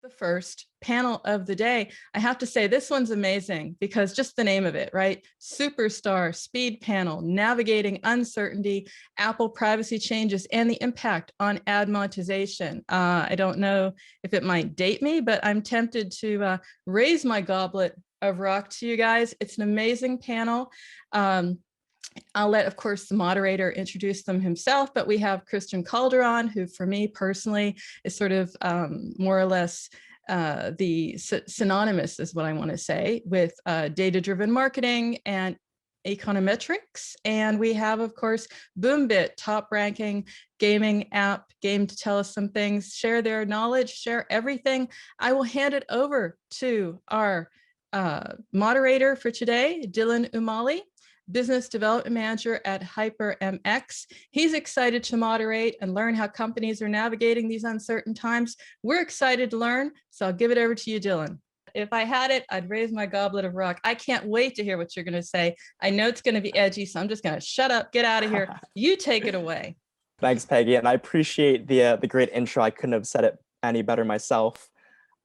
The first panel of the day. I have to say this one's amazing because just the name of it, right? Superstar Speed Panel, Navigating Uncertainty, Apple Privacy Changes, and the Impact on Ad Monetization. I don't know if it might date me, but I'm tempted to raise my goblet of rock to you guys. It's an amazing panel. I'll let, of course, the moderator introduce them himself, but we have Christian Calderon, who for me personally is sort of more or less the synonymous is what I want to say with data-driven marketing and econometrics. And we have, of course, BoomBit, top-ranking gaming app, game to tell us some things, share their knowledge, share everything. I will hand it over to our moderator for today, Dylan Umali, Business Development Manager at HyprMX. He's excited to moderate and learn how companies are navigating these uncertain times. We're excited to learn, so I'll give it over to you, Dylan. If I had it, I'd raise my goblet of rock. I can't wait to hear what you're going to say. I know it's going to be edgy, so I'm just going to shut up, get out of here. You take it away. Thanks, Peggy, and I appreciate the great intro. I couldn't have said it any better myself.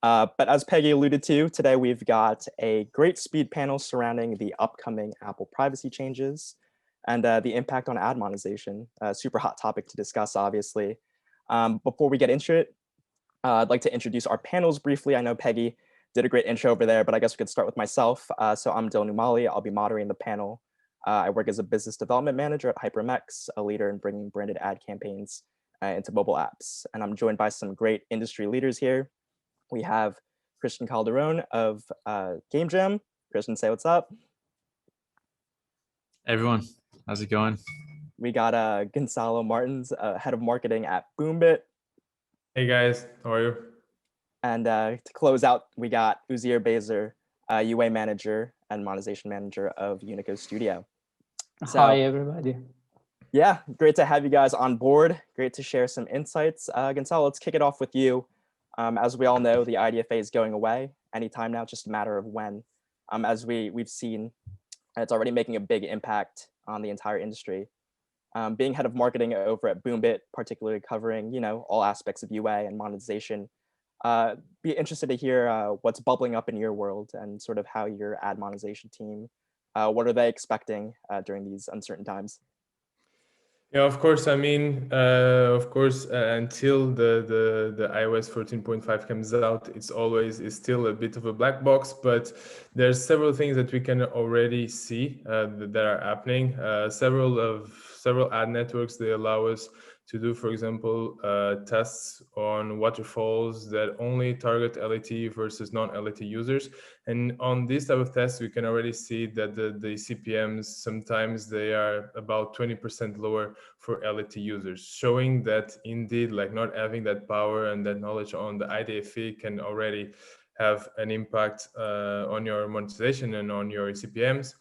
But as Peggy alluded to, today we've got a great speed panel surrounding the upcoming Apple privacy changes and the impact on ad monetization. Super hot topic to discuss, obviously. Before we get into it, I'd like to introduce our panels briefly. I know Peggy did a great intro over there, but I guess we could start with myself. So I'm Dylan Umali. I'll be moderating the panel. I work as a business development manager at HyprMX, a leader in bringing branded ad campaigns into mobile apps. And I'm joined by some great industry leaders here. We have Christian Calderon of Gamejam. Christian, say what's up. Hey everyone, how's it going? We got Goncalo Martins, head of marketing at BoomBit. Hey guys, how are you? And to close out, we got Uzeyir Bazer, UA manager and monetization manager of Unico Studio. So, hi everybody. Yeah, great to have you guys on board. Great to share some insights. Goncalo, let's kick it off with you. As we all know, the IDFA is going away anytime now, just a matter of when. As we've seen, it's already making a big impact on the entire industry. Being head of marketing over at BoomBit, particularly covering all aspects of UA and monetization, be interested to hear what's bubbling up in your world and sort of how your ad monetization team, what are they expecting during these uncertain times? Yeah, of course. I mean, until the iOS 14.5 comes out, it's still a bit of a black box. But there's several things that we can already see that are happening. Several ad networks, they allow us to do, for example, tests on waterfalls that only target LAT versus non-LAT users. And on this type of tests, we can already see that the CPMs, sometimes they are about 20% lower for LAT users, showing that indeed, like not having that power and that knowledge on the IDFA can already have an impact on your monetization and on your CPMs.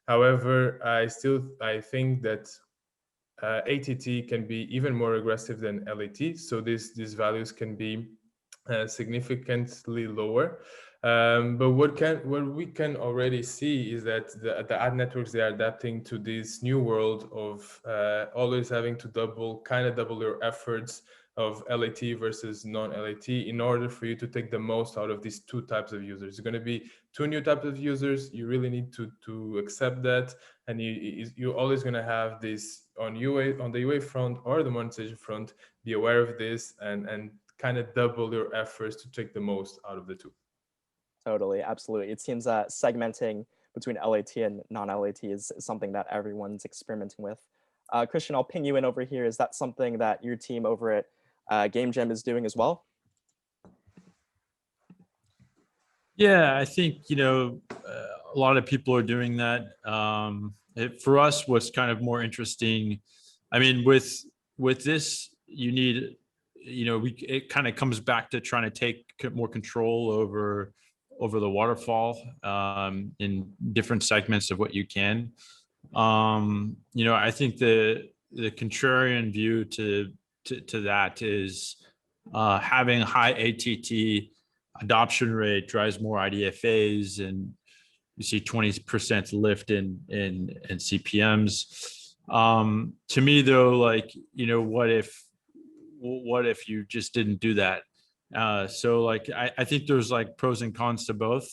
However, I think that ATT can be even more aggressive than LAT, so these values can be significantly lower. But what we can already see is that the ad networks, they are adapting to this new world of always having to double your efforts of LAT versus non-LAT in order for you to take the most out of these two types of users. It's going to be two new types of users. You really need to accept that, and you're always going to have this on the UA front or the monetization front. Be aware of this and kind of double your efforts to take the most out of the two. Totally, absolutely. It seems that segmenting between LAT and non-LAT is something that everyone's experimenting with. Christian, I'll ping you in over here. Is that something that your team over at Gamejam is doing as well? Yeah, I think a lot of people are doing that. For us, what's kind of more interesting, I mean, with this, you need, it kind of comes back to trying to take more control over the waterfall in different segments of what you can. I think the contrarian view to that is having high ATT adoption rate drives more IDFAs, and you see 20% lift in CPMs. To me, though, like, what if you just didn't do that? So like, I think there's like pros and cons to both.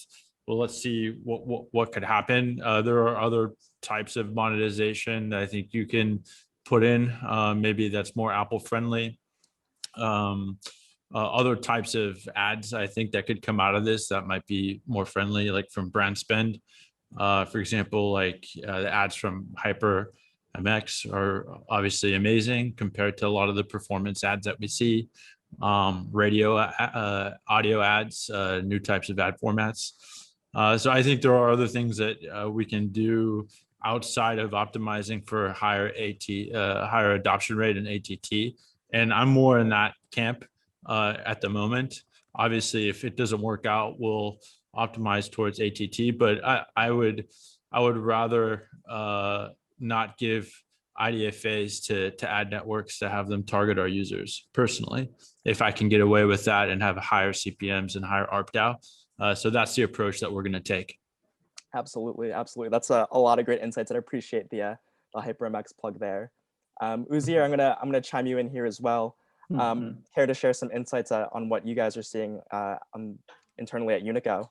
Well, let's see what could happen. There are other types of monetization that I think you can put in, maybe that's more Apple friendly. Other types of ads I think that could come out of this that might be more friendly, like from brand spend. For example, like the ads from HyprMX are obviously amazing compared to a lot of the performance ads that we see. Radio, audio ads, new types of ad formats. So I think there are other things that we can do outside of optimizing for higher higher adoption rate and ATT. And I'm more in that camp at the moment. Obviously, if it doesn't work out, we'll optimize towards ATT. But I would rather not give IDFAs to ad networks to have them target our users personally, if I can get away with that and have higher CPMs and higher ARPDAU. So that's the approach that we're going to take. Absolutely, absolutely. That's a lot of great insights, and I appreciate the HyprMX plug there. Uzeyir, I'm gonna chime you in here as well. Care to share some insights on what you guys are seeing internally at Unico?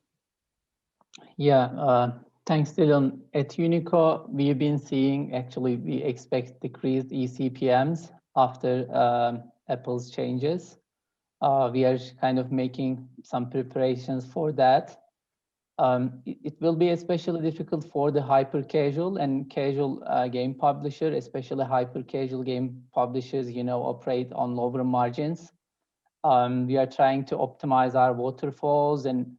Yeah, thanks, Dylan. At Unico, we've been seeing, actually, we expect decreased eCPMs after Apple's changes. We are kind of making some preparations for that. It will be especially difficult for the hyper-casual and casual game publisher, especially hyper-casual game publishers, operate on lower margins. We are trying to optimize our waterfalls, and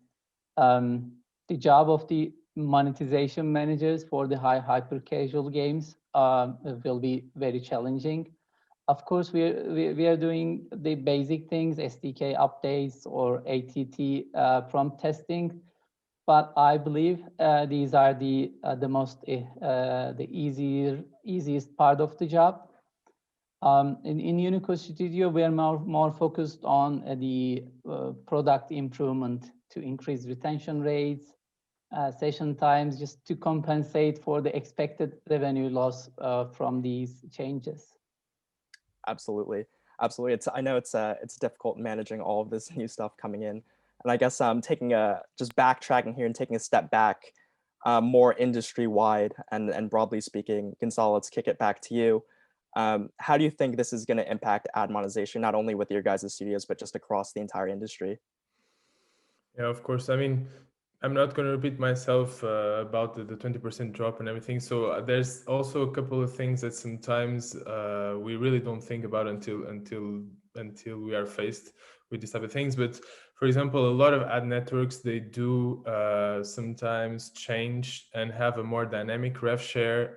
the job of the monetization managers for the hyper-casual games will be very challenging. Of course, we are doing the basic things, SDK updates or ATT prompt testing. But I believe these are the easiest part of the job. In Unico Studio, we are more focused on the product improvement to increase retention rates, session times, just to compensate for the expected revenue loss from these changes. Absolutely, absolutely. I know it's difficult managing all of this new stuff coming in. And I guess just backtracking here and taking a step back, more industry-wide and broadly speaking, Goncalo, let's kick it back to you. How do you think this is going to impact ad monetization, not only with your guys' studios, but just across the entire industry? Yeah, of course. I mean, I'm not going to repeat myself about the 20% drop and everything. So there's also a couple of things that sometimes we really don't think about until we are faced with these type of things. But for example, a lot of ad networks, they do sometimes change and have a more dynamic rev share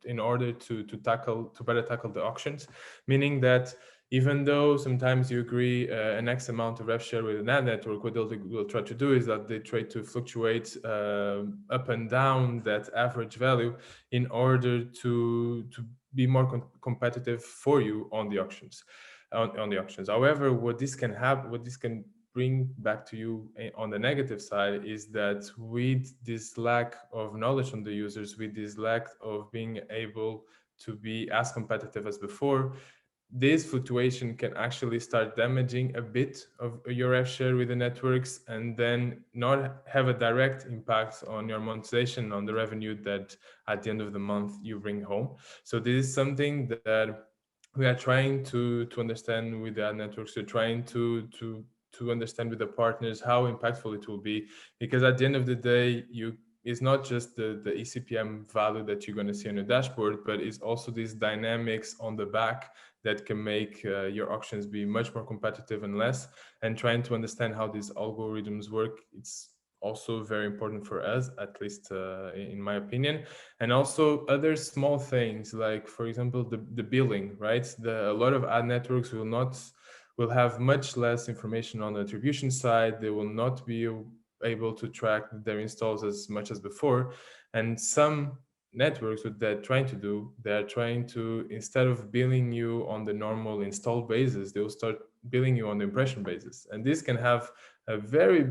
in order to better tackle the auctions, meaning that even though sometimes you agree an X amount of rev share with an ad network, what they'll try to do is that they try to fluctuate up and down that average value in order to be more competitive for you on the auctions. On the auctions. However, what this can bring back to you on the negative side is that with this lack of knowledge on the users, with this lack of being able to be as competitive as before, this fluctuation can actually start damaging a bit of your rev share with the networks, and then not have a direct impact on your monetization, on the revenue that at the end of the month you bring home. So this is something that we are trying to understand with the ad networks. We're trying to understand with the partners how impactful it will be, because at the end of the day, it's not just the eCPM value that you're going to see on your dashboard, but it's also these dynamics on the back that can make your auctions be much more competitive and less. And trying to understand how these algorithms work, it's also very important for us, at least in my opinion. And also other small things, like for example the billing, right? A lot of ad networks will have much less information on the attribution side. They will not be able to track their installs as much as before. And some networks, what they're trying to do, they're trying to, instead of billing you on the normal install basis, they'll start billing you on the impression basis. And this can have a very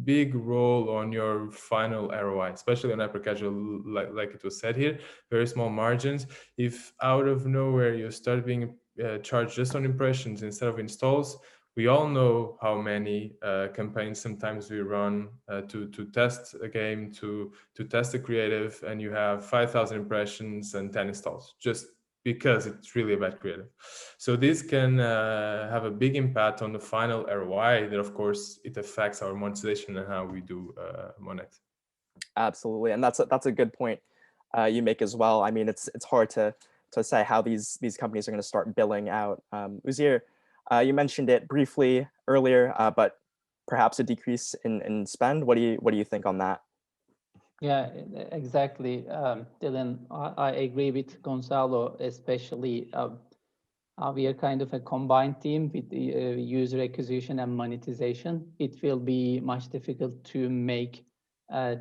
big role on your final ROI, especially on hyper casual, like it was said here, very small margins. If out of nowhere you start being charged just on impressions instead of installs, we all know how many campaigns sometimes we run to test a game, to test a creative, and you have 5,000 impressions and 10 installs, just because it's really a bad creative. So this can have a big impact on the final ROI. That of course it affects our monetization and how we do monet. Absolutely, and that's a good point you make as well. I mean, it's hard to say how these companies are going to start billing out. Uzeyir, you mentioned it briefly earlier, but perhaps a decrease in spend. What do you think on that? Yeah, exactly, Dylan. I agree with Goncalo, especially. We are kind of a combined team with the user acquisition and monetization. It will be much difficult to make a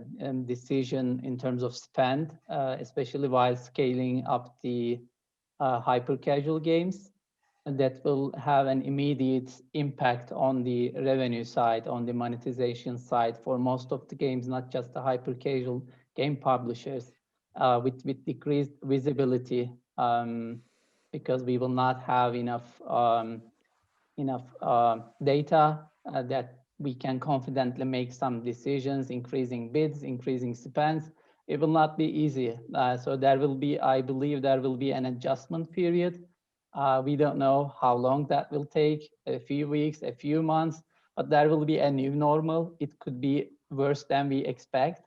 decision in terms of spend, especially while scaling up the hyper casual games. And that will have an immediate impact on the revenue side, on the monetization side for most of the games, not just the hyper casual game publishers, with decreased visibility. Because we will not have enough data that we can confidently make some decisions, increasing bids, increasing spends. It will not be easy. So there will be, I believe, there will be an adjustment period. We don't know how long that will take, a few weeks, a few months, but there will be a new normal. It could be worse than we expect,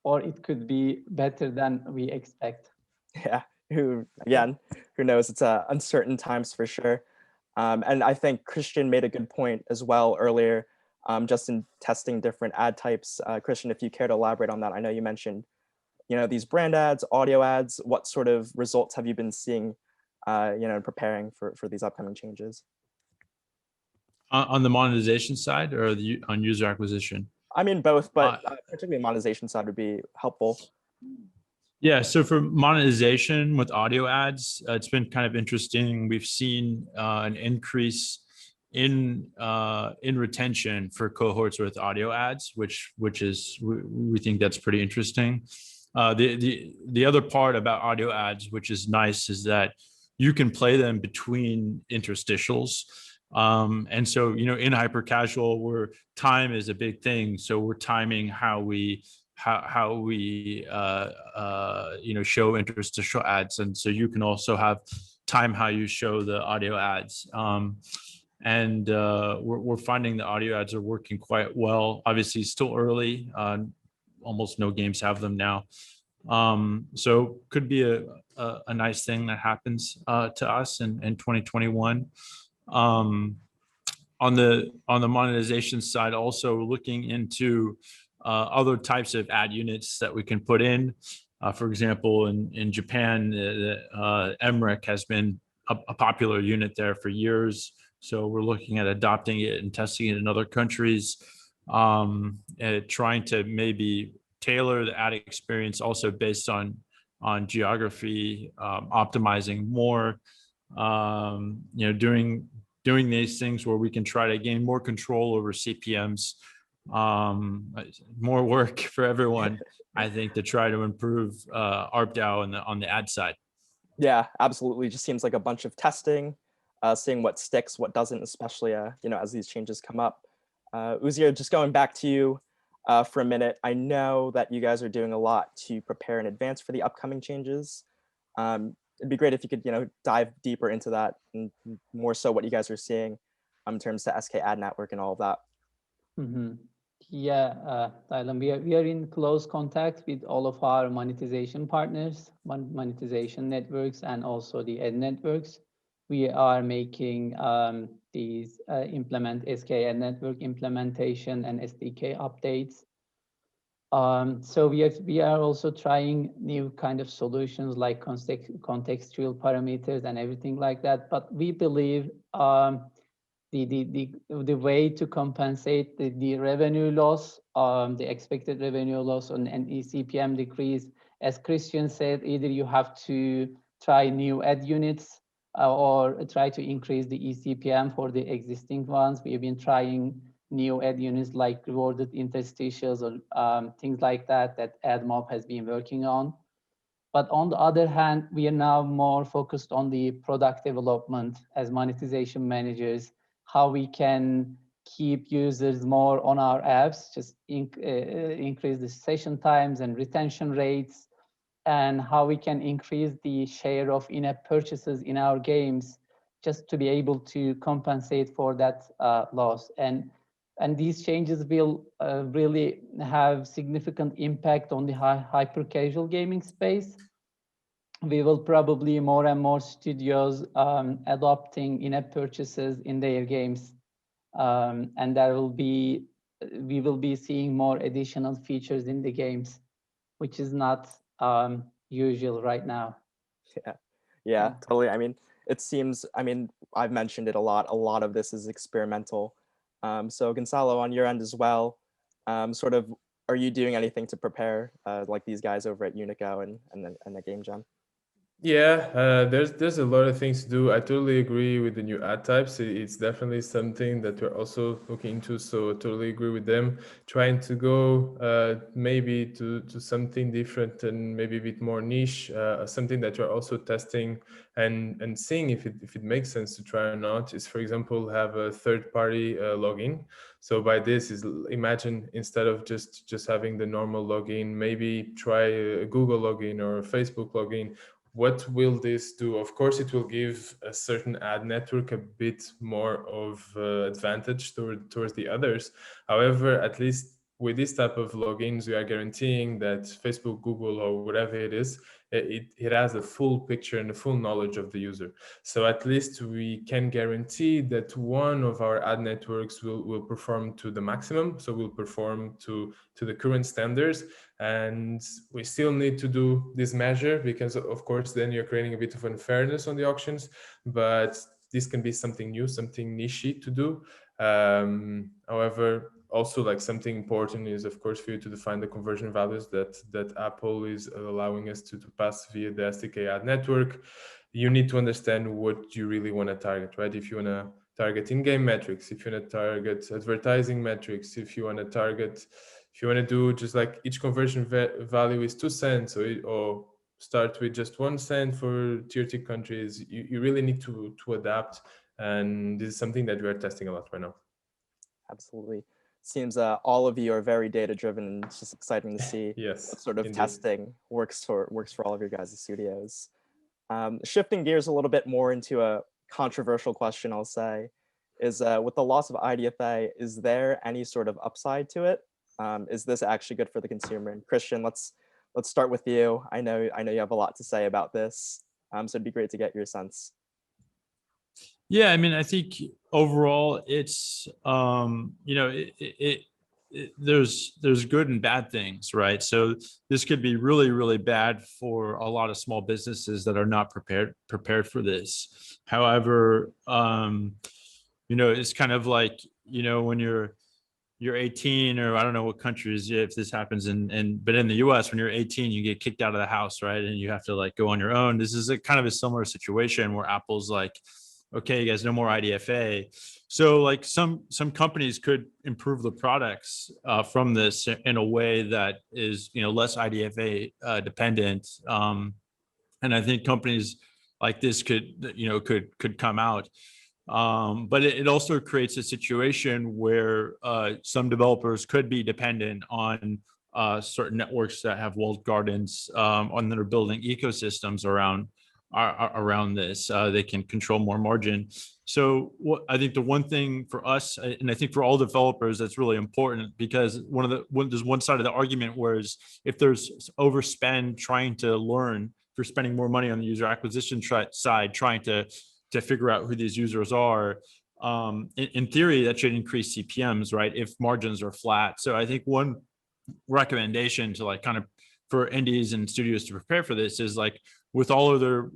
or it could be better than we expect. Yeah, who knows? It's uncertain times for sure. And I think Christian made a good point as well earlier, just in testing different ad types. Christian, if you care to elaborate on that, I know you mentioned, these brand ads, audio ads. What sort of results have you been seeing, in preparing for these upcoming changes? On the monetization side or on user acquisition? I mean both, but particularly monetization side would be helpful. Yeah, so for monetization with audio ads, it's been kind of interesting. We've seen an increase in retention for cohorts with audio ads, which is we think that's pretty interesting. The other part about audio ads, which is nice, is that you can play them between interstitials. And so, in hyper casual, where time is a big thing, so we're timing how we show interstitial ads, and so you can also have time how you show the audio ads. And we're finding the audio ads are working quite well. Obviously, still early. Almost no games have them now. So could be a nice thing that happens to us in 2021. On the monetization side, also looking into other types of ad units that we can put in. For example, in Japan, MREC has been a popular unit there for years. So we're looking at adopting it and testing it in other countries, trying to maybe tailor the ad experience also based on geography, optimizing more, doing these things where we can try to gain more control over CPMs. More work for everyone, I think, to try to improve ARPDAU on the ad side. Yeah, absolutely. Just seems like a bunch of testing, seeing what sticks, what doesn't, especially as these changes come up. Uzeyir, just going back to you for a minute. I know that you guys are doing a lot to prepare in advance for the upcoming changes. It'd be great if you could dive deeper into that, and more so what you guys are seeing in terms of SK Ad Network and all of that. Mm-hmm. Yeah, Dylan, we are in close contact with all of our monetization partners, monetization networks, and also the ad networks. We are making these implement SK Ad Network implementation and SDK updates. So we are also trying new kind of solutions like contextual parameters and everything like that. But we believe the way to compensate the revenue loss, the expected revenue loss on an eCPM decrease, as Christian said, either you have to try new ad units or try to increase the eCPM for the existing ones. We've been trying new ad units like rewarded interstitials or things like that AdMob has been working on. But on the other hand, we are now more focused on the product development as monetization managers. how we can keep users more on our apps, just increase the session times and retention rates, and how we can increase the share of in-app purchases in our games, just to be able to compensate for that loss. And these changes will really have significant impact on the hyper casual gaming space. We will probably more and more studios adopting in-app purchases in their games, and we will be seeing more additional features in the games, which is not usual right now. Yeah, totally. I mean, it seems, I mean, I've mentioned it a lot of this is experimental. So Goncalo, on your end as well, sort of, are you doing anything to prepare like these guys over at Unico and the Gamejam? Yeah, there's a lot of things to do. I totally agree with the new ad types. It's definitely something that we're also looking into. So I totally agree with them. Trying to go maybe to something different and maybe a bit more niche. Something that we're also testing and seeing if it makes sense to try or not is, for example, have a third-party login. So by this is, imagine instead of just having the normal login, maybe try a Google login or a Facebook login. What will this do? Of course, it will give a certain ad network a bit more of advantage towards the others. However, at least with this type of logins, we are guaranteeing that Facebook, Google, or whatever it is, it has a full picture and a full knowledge of the user. So at least we can guarantee that one of our ad networks will perform to the maximum. So will perform to the current standards. And we still need to do this measure because, of course, then you're creating a bit of unfairness on the auctions. But this can be something new, something niche to do. However, also like something important is, of course, for you to define the conversion values that Apple is allowing us to pass via the SDK ad network. You need to understand what you really want to target, right? If you want to target in-game metrics, if you want to target advertising metrics, if you want to do just like each conversion value is 2 cents or start with just 1 cent for tier 2 countries, you really need to adapt. And this is something that we are testing a lot right now. Absolutely. Seems all of you are very data driven, and it's just exciting to see yes, what sort of indeed. testing works for all of your guys' studios. Shifting gears a little bit more into a controversial question, I'll say, is with the loss of IDFA, is there any sort of upside to it? Is this actually good for the consumer? And Christian, let's start with you. I know you have a lot to say about this, so it'd be great to get your sense. Yeah, I mean, I think overall it's there's good and bad things, right? So this could be really, really bad for a lot of small businesses that are not prepared for this. However, it's kind of like, when you're 18, or I don't know what countries, if this happens but in the US, when you're 18, you get kicked out of the house, right? And you have to like go on your own. This is a kind of a similar situation where Apple's like, okay, you guys, no more IDFA. So like some companies could improve the products from this in a way that is, less IDFA dependent. And I think companies like this could come out. But it also creates a situation where some developers could be dependent on certain networks that have walled gardens, and that are building ecosystems around this. They can control more margin. So I think the one thing for us, and I think for all developers, that's really important, because there's one side of the argument, whereas if there's overspend trying to learn, if you're spending more money on the user acquisition side, trying to figure out who these users are, in theory, that should increase CPMs, right? If margins are flat. So I think one recommendation to like kind of for indies and studios to prepare for this is like, with all of their,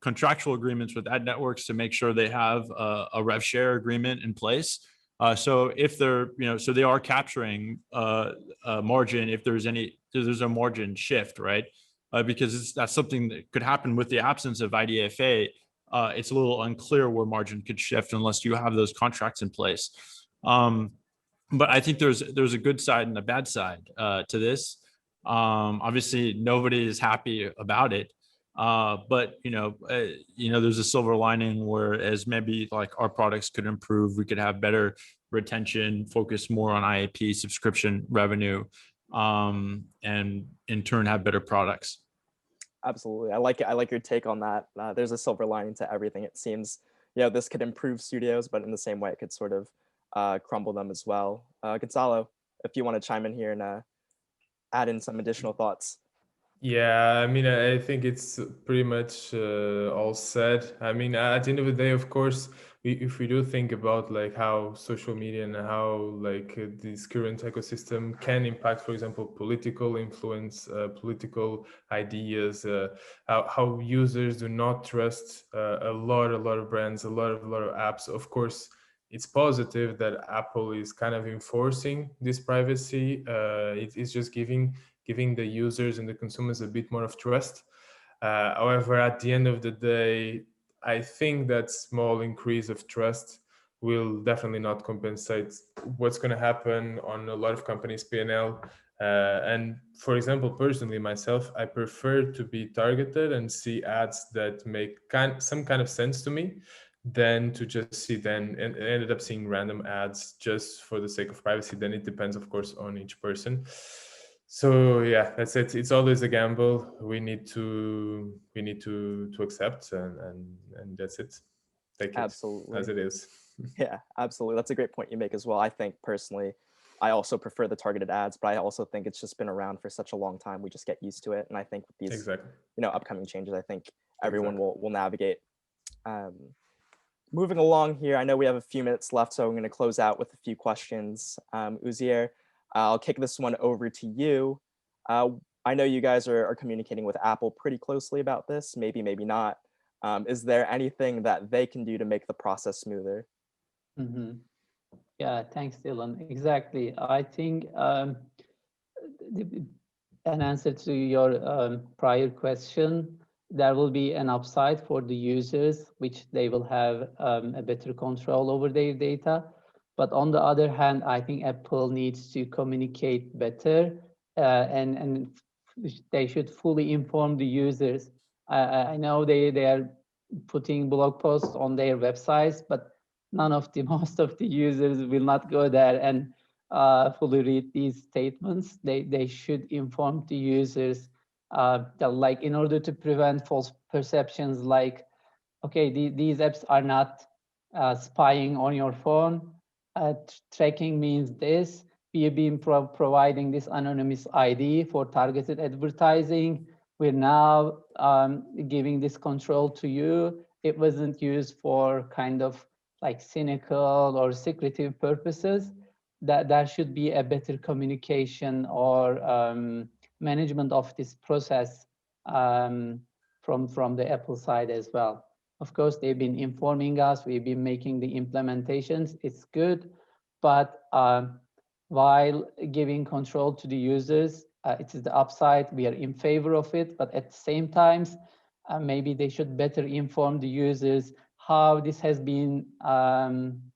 contractual agreements with ad networks, to make sure they have a rev share agreement in place. So if they're, so they are capturing margin if there's a margin shift, right? Because that's something that could happen with the absence of IDFA. It's a little unclear where margin could shift unless you have those contracts in place. But I think there's a good side and a bad side to this. Obviously, nobody is happy about it. But there's a silver lining, whereas maybe like our products could improve, we could have better retention, focus more on IAP subscription revenue, and in turn have better products. Absolutely. I like it. I like your take on that. There's a silver lining to everything. It seems, this could improve studios, but in the same way, it could sort of crumble them as well. Goncalo, if you want to chime in here and add in some additional thoughts. Yeah, I mean, I think it's pretty much all said. I mean, at the end of the day, of course, if we do think about like how social media and how like this current ecosystem can impact, for example, political influence, political ideas, how users do not trust a lot of brands, a lot of apps. Of course, it's positive that Apple is kind of enforcing this privacy. It's just giving the users and the consumers a bit more of trust. However, at the end of the day, I think that small increase of trust will definitely not compensate what's going to happen on a lot of companies' P&L. And for example, personally, myself, I prefer to be targeted and see ads that make some kind of sense to me than to just see and ended up seeing random ads just for the sake of privacy. Then it depends, of course, on each person. So yeah, that's it. It's always a gamble. We need to accept, and that's it. Take it Absolutely. as it is. Yeah, absolutely. That's a great point you make as well. I think personally, I also prefer the targeted ads, but I also think it's just been around for such a long time. We just get used to it. And I think with these, Exactly. upcoming changes, I think everyone will navigate. Moving along here, I know we have a few minutes left, so I'm going to close out with a few questions. Uzeyir, I'll kick this one over to you. I know you guys are communicating with Apple pretty closely about this, maybe not. Is there anything that they can do to make the process smoother? Mm-hmm. Yeah, thanks, Dylan. Exactly. I think an answer to your prior question, there will be an upside for the users, which they will have a better control over their data. But on the other hand, I think Apple needs to communicate better and they should fully inform the users. I know they are putting blog posts on their websites, but most of the users will not go there and fully read these statements. They should inform the users that, like, in order to prevent false perceptions, like, okay, these apps are not spying on your phone. Tracking means this. We have been providing this anonymous ID for targeted advertising. We're now giving this control to you. It wasn't used for kind of like cynical or secretive purposes. That there should be a better communication or management of this process from the Apple side as well. Of course, they've been informing us. We've been making the implementations. It's good, but while giving control to the users, it is the upside. We are in favor of it, but at the same time, maybe they should better inform the users how this has been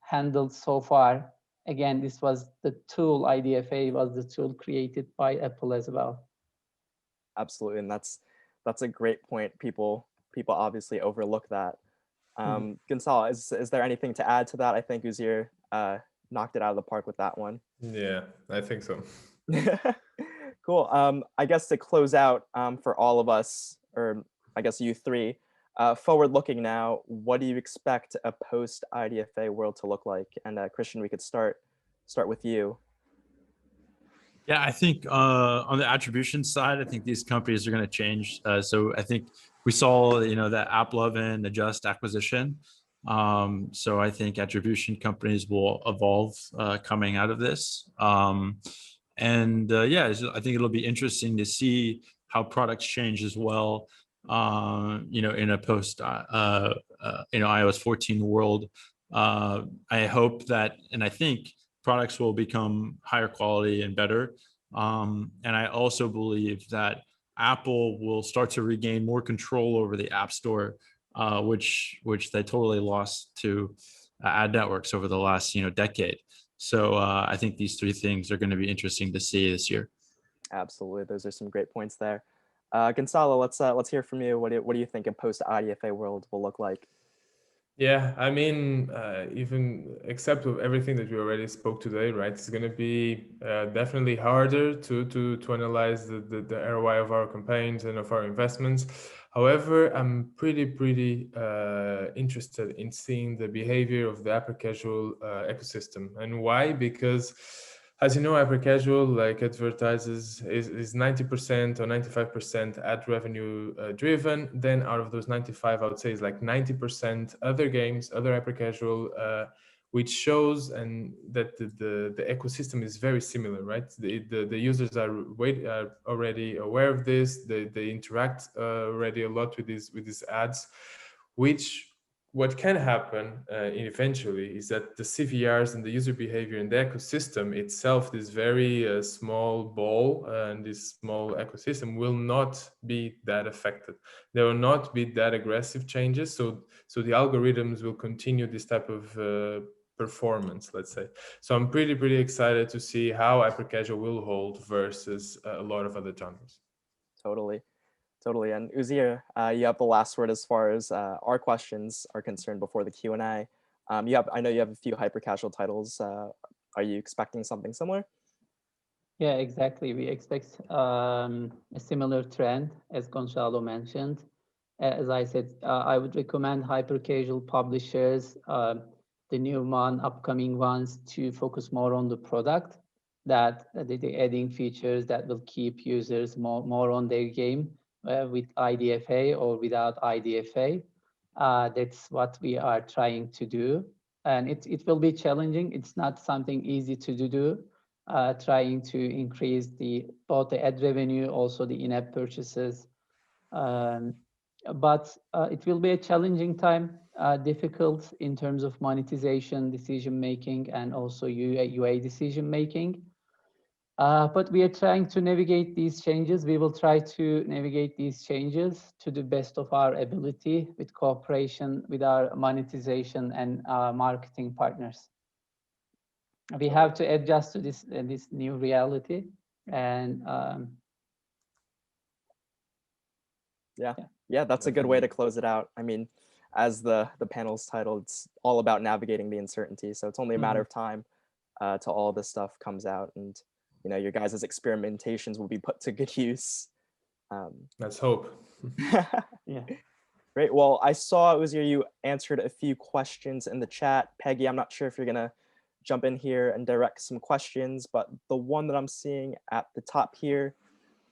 handled so far. Again, this was the tool, IDFA was the tool created by Apple as well. Absolutely, and that's a great point. People obviously overlook that. Goncalo, is there anything to add to that? I think Uzeyir knocked it out of the park with that one. Yeah, I think so. Cool. I guess to close out for all of us, or I guess you three, forward looking now, what do you expect a post IDFA world to look like? And Christian, we could start with you. Yeah, I think on the attribution side, I think these companies are going to change. So I think we saw, that AppLovin, Adjust acquisition. So I think attribution companies will evolve coming out of this. Yeah, so I think it'll be interesting to see how products change as well. In a post, iOS 14 world. I hope that, and I think products will become higher quality and better. And I also believe that Apple will start to regain more control over the App Store, which they totally lost to ad networks over the last decade. So I think these three things are going to be interesting to see this year. Absolutely, those are some great points there. Goncalo, let's hear from you. What do you think a post IDFA world will look like? Yeah, I mean, even except of everything that we already spoke today, right? It's going to be definitely harder to analyze the ROI of our campaigns and of our investments. However, I'm pretty interested in seeing the behavior of the hyper casual ecosystem. And why? Because as you know, hyper casual like advertises is 90% or 95% ad revenue driven. Then out of those 95, I would say is like 90% other games, other hyper casual, which shows and that the ecosystem is very similar, right? The users are already aware of this. They interact already a lot with these ads, which what can happen eventually is that the CVRs and the user behavior in the ecosystem itself, this very small ball and this small ecosystem will not be that affected. There will not be that aggressive changes. So the algorithms will continue this type of performance, let's say. So I'm pretty excited to see how hyper casual will hold versus a lot of other genres. Totally. And Uzeyir, you have the last word as far as our questions are concerned before the Q&A. I know you have a few hyper casual titles. Are you expecting something similar? Yeah, exactly. We expect a similar trend, as Goncalo mentioned. As I said, I would recommend hyper casual publishers, the new one, upcoming ones, to focus more on the product, that they're adding features that will keep users more on their game. With IDFA or without IDFA. That's what we are trying to do. And it will be challenging. It's not something easy to do. Trying to increase both the ad revenue, also the in-app purchases. But it will be a challenging time, difficult in terms of monetization, decision-making, and also UA decision-making. But we are trying to navigate these changes. We will try to navigate these changes to the best of our ability with cooperation with our monetization and marketing partners. We have to adjust to this new reality. And yeah, that's a good way to close it out. I mean, as the panel's titled, it's all about navigating the uncertainty. So it's only a matter of time till all this stuff comes out, and your guys' experimentations will be put to good use. Let's hope. yeah. Great. Well, I saw Uzeyir, you answered a few questions in the chat. Peggy, I'm not sure if you're gonna jump in here and direct some questions, but the one that I'm seeing at the top here,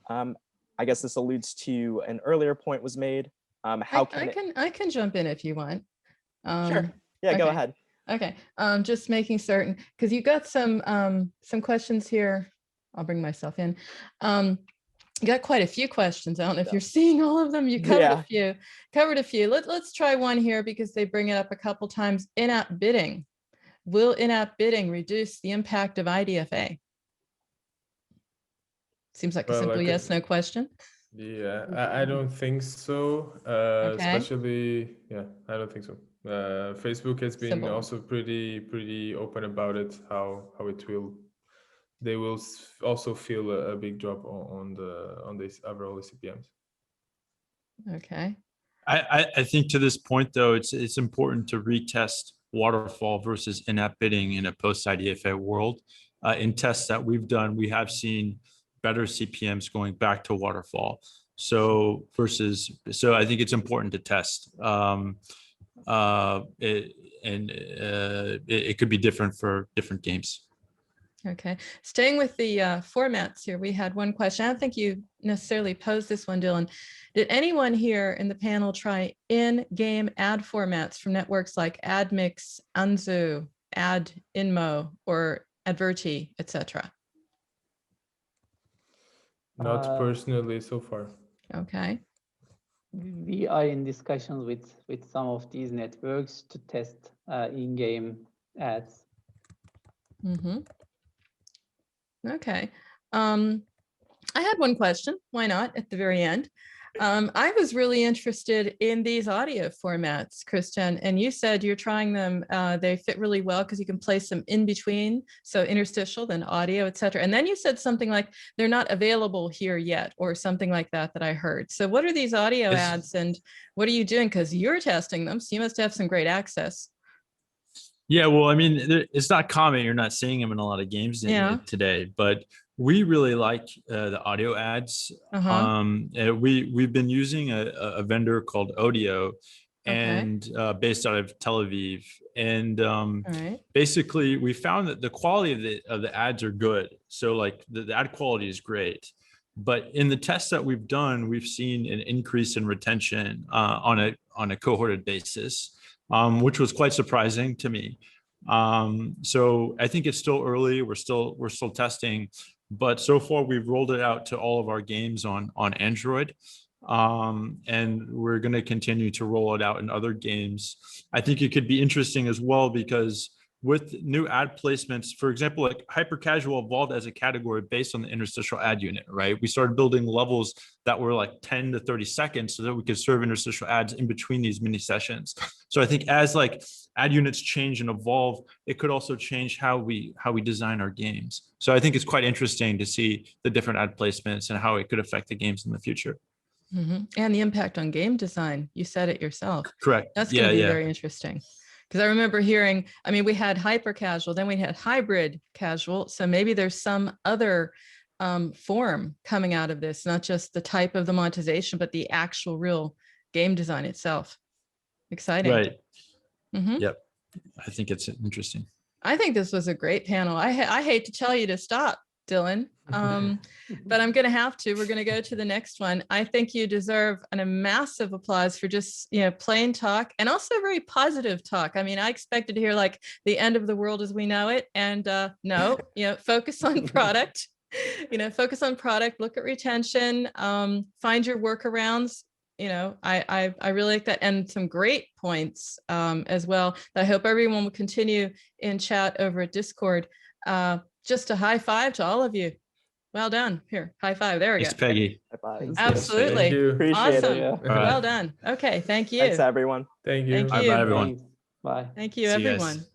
I guess this alludes to an earlier point was made. I can jump in if you want. Sure. Yeah, go ahead. Okay. Just making certain, because you got some questions here. I'll bring myself in. You got quite a few questions. I don't know if you're seeing all of them. You covered a few. Let's try one here because they bring it up a couple times. In-app bidding. Will in-app bidding reduce the impact of IDFA? Seems like a simple yes/no question. Yeah, I don't think so. Especially, I don't think so. Facebook has been also pretty open about it. How they will also feel a big drop on these overall CPMs. Okay. I think to this point though, it's important to retest waterfall versus in-app bidding in a post-IDFA world. In tests that we've done, we have seen better CPMs going back to waterfall. So I think it's important to test. It could be different for different games. Okay, staying with the formats here, we had one question. I don't think you necessarily posed this one, Dylan. Did anyone here in the panel try in-game ad formats from networks like AdMix, Unzu, AdInmo, or Adverti, etc.? Not personally so far. Okay. We are in discussions with some of these networks to test in-game ads. Okay. I had one question. Why not at the very end? I was really interested in these audio formats, Christian, and you said you're trying them. They fit really well because you can place them in between, so interstitial, then audio, etc. And then you said something like they're not available here yet, or something like that I heard. So what are these audio ads, and what are you doing? Because you're testing them, so you must have some great access. Yeah, well, I mean, it's not common. You're not seeing them in a lot of games today, but we really like the audio ads. We've been using a vendor called Audio, and based out of Tel Aviv, and basically we found that the quality of the ads are good. So like the ad quality is great, but in the tests that we've done, we've seen an increase in retention on a cohorted basis. Which was quite surprising to me. So I think it's still early. We're still testing, but so far we've rolled it out to all of our games on Android, and we're going to continue to roll it out in other games. I think it could be interesting as well because with new ad placements, for example, like hyper casual evolved as a category based on the interstitial ad unit, right? We started building levels that were like 10 to 30 seconds so that we could serve interstitial ads in between these mini sessions. So I think as like ad units change and evolve, it could also change how we design our games. So I think it's quite interesting to see the different ad placements and how it could affect the games in the future. And the impact on game design. You said it yourself. Correct. That's going to be very interesting. Because I remember hearing, I mean, we had hyper casual, then we had hybrid casual. So maybe there's some other form coming out of this, not just the type of the monetization, but the actual real game design itself. Exciting. Right. Yep. I think it's interesting. I think this was a great panel. I hate to tell you to stop, Dylan, but I'm going to have to. We're going to go to the next one. I think you deserve a massive applause for just, plain talk and also very positive talk. I mean, I expected to hear like the end of the world as we know it. And no, focus on product, focus on product, look at retention, find your workarounds. I really like that, and some great points as well that I hope everyone will continue in chat over at Discord. Just a high five to all of you. Well done. Here, high five. There we Thanks, go. Peggy. Bye-bye. Absolutely. Thank you. Appreciate Awesome. it. Yeah. Well done. Okay. Thank you. Thanks, everyone. Thank you. Thank Bye, you. everyone. Bye. Thank you, See you guys. everyone.